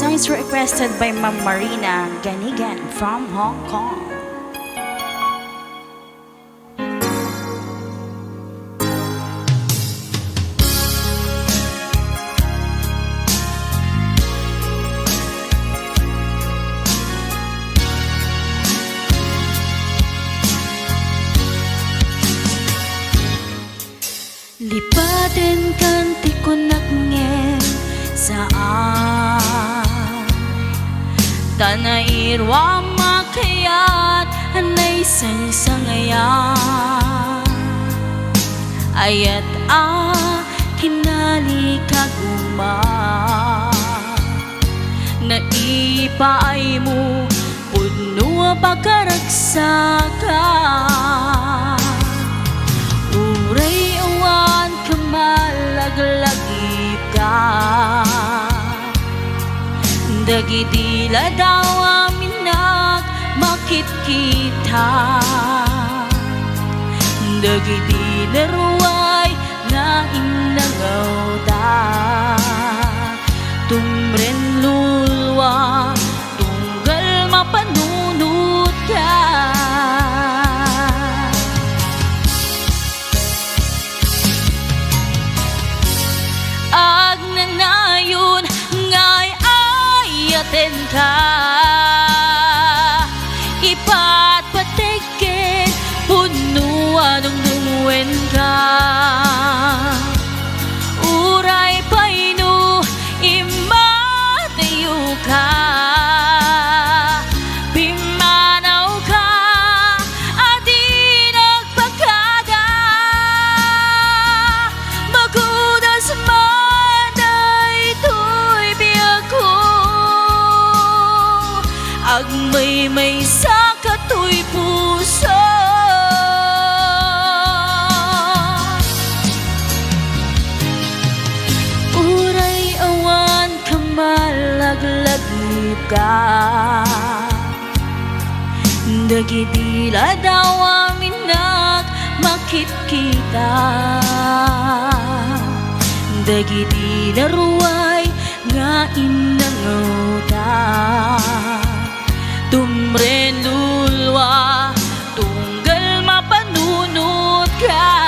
song is requested by Ma'am Marina Ganigan from Hong Kong. Lipatin kanti ko nakngel saan Tanairwa makayat anay sang-sangayan Ayat kinali kaguma Naipaay mo puno pagkaragsakan Uray awan kamalaglagip ka Dagidila daw aminak makit kita Dagidila ruway na inangaw da Tumren lulwa tunggal mapanunod ka Agnanayon ngay ayaten ka Ipatpatikin puno anong dungwen ka Uray paino imatayo ka Pimanaw ka adi nagpagkada Magudas Agmay sa katoy puso Uray awan kamalaglagip ka Dagidila daw aminak makit kita Dagidila ruway nga inangaw ta Tumren lulwa tunggal mapanunod ka